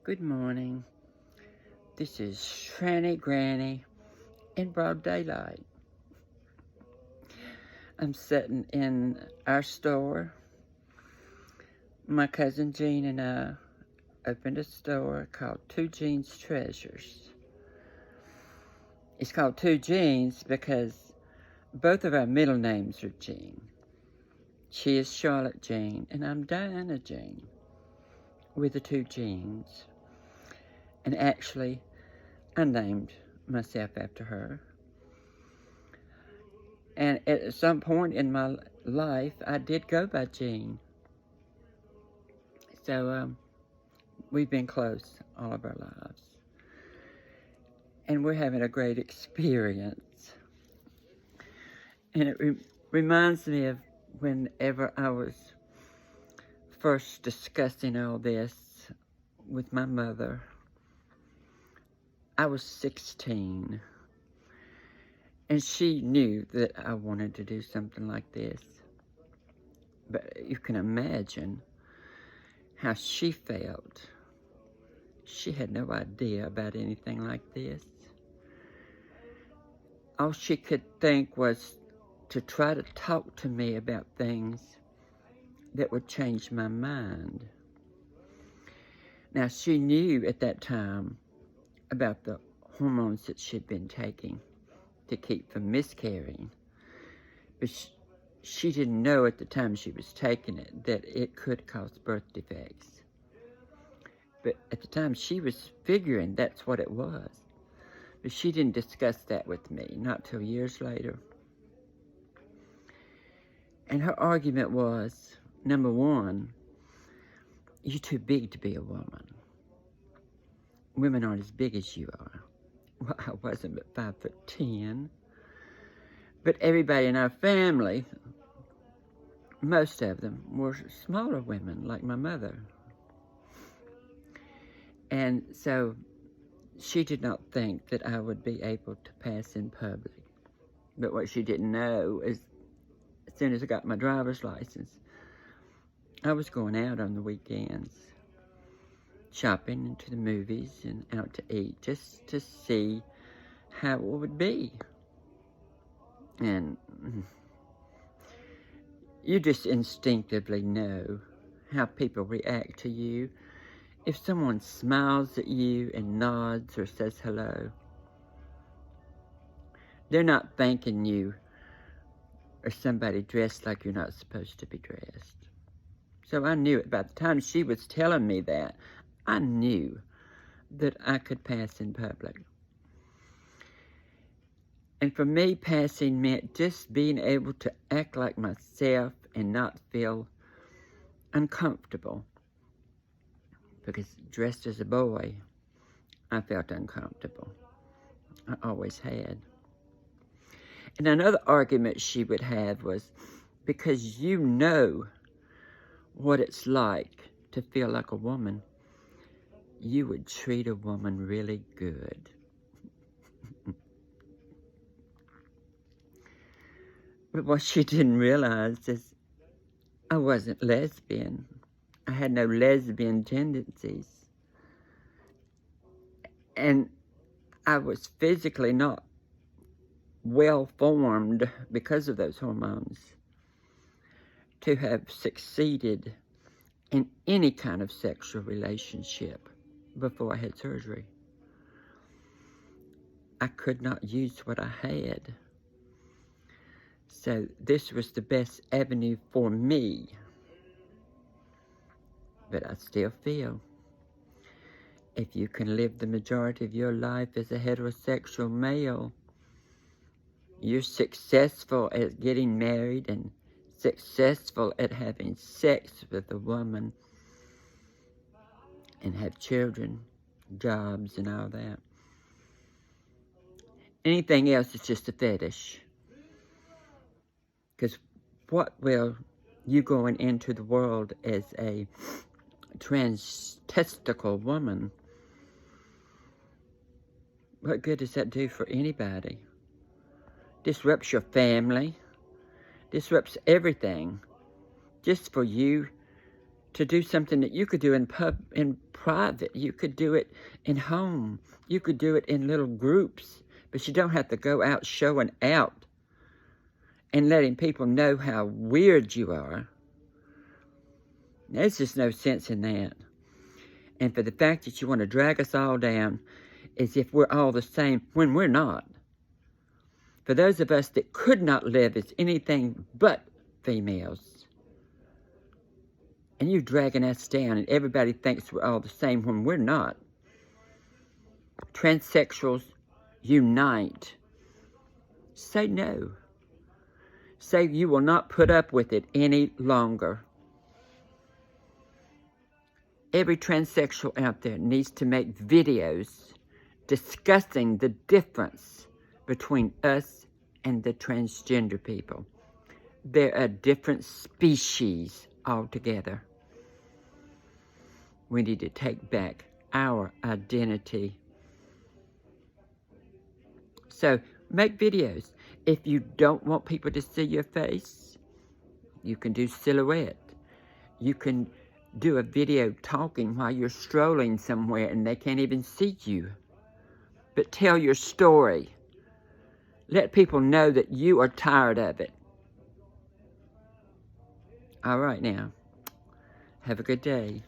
Good morning. This is Tranny Granny in broad daylight. I'm sitting in our store. My cousin Jean and I opened a store called Two Jeans Treasures. It's called Two Jeans because both of our middle names are Jean. She is Charlotte Jean and I'm Diana Jean with the two Jeans. And actually, I named myself after her. And at some point in my life, I did go by Jean. So we've been close all of our lives. And we're having a great experience. And it reminds me of whenever I was first discussing all this with my mother. I was 16. And she knew that I wanted to do something like this. But you can imagine how she felt. She had no idea about anything like this. All she could think was to try to talk to me about things that would change my mind. Now, she knew at that time about the hormones that she'd been taking to keep from miscarrying, but she didn't know at the time she was taking it that it could cause birth defects. But at the time, she was figuring that's what it was. But she didn't discuss that with me, not till years later. And her argument was, number one, you're too big to be a woman. Women aren't as big as you are. Well, I wasn't but 5'10". But everybody in our family, most of them, were smaller women, like my mother. And so she did not think that I would be able to pass in public. But what she didn't know is, as soon as I got my driver's license, I was going out on the weekends, shopping and to the movies and out to eat, just to see how it would be. And you just instinctively know how people react to you. If someone smiles at you and nods or says hello, they're not thanking you or somebody dressed like you're not supposed to be dressed. So I knew it. By the time she was telling me that, I knew that I could pass in public. And for me, passing meant just being able to act like myself and not feel uncomfortable. Because dressed as a boy, I felt uncomfortable. I always had. And another argument she would have was, because you know what it's like to feel like a woman, you would treat a woman really good. But what she didn't realize is I wasn't lesbian. I had no lesbian tendencies. And I was physically not well formed because of those hormones to have succeeded in any kind of sexual relationship before I had surgery. I could not use what I had. So this was the best avenue for me. But I still feel if you can live the majority of your life as a heterosexual male, you're successful at getting married and successful at having sex with a woman and have children, jobs, and all that. Anything else is just a fetish. Because what will you going into the world as a trans-testicle woman, what good does that do for anybody? Disrupts your family, disrupts everything, just for you to do something that you could do in private. You could do it in home. You could do it in little groups, but you don't have to go out showing out and letting people know how weird you are. There's just no sense in that. And for the fact that you want to drag us all down as if we're all the same when we're not. For those of us that could not live as anything but females, and you dragging us down and everybody thinks we're all the same when we're not. Transsexuals, unite. Say no. Say you will not put up with it any longer. Every transsexual out there needs to make videos discussing the difference between us and the transgender people. They're a different species altogether. We need to take back our identity. So make videos. If you don't want people to see your face, you can do silhouette. You can do a video talking while you're strolling somewhere and they can't even see you. But tell your story. Let people know that you are tired of it. All right now. Have a good day.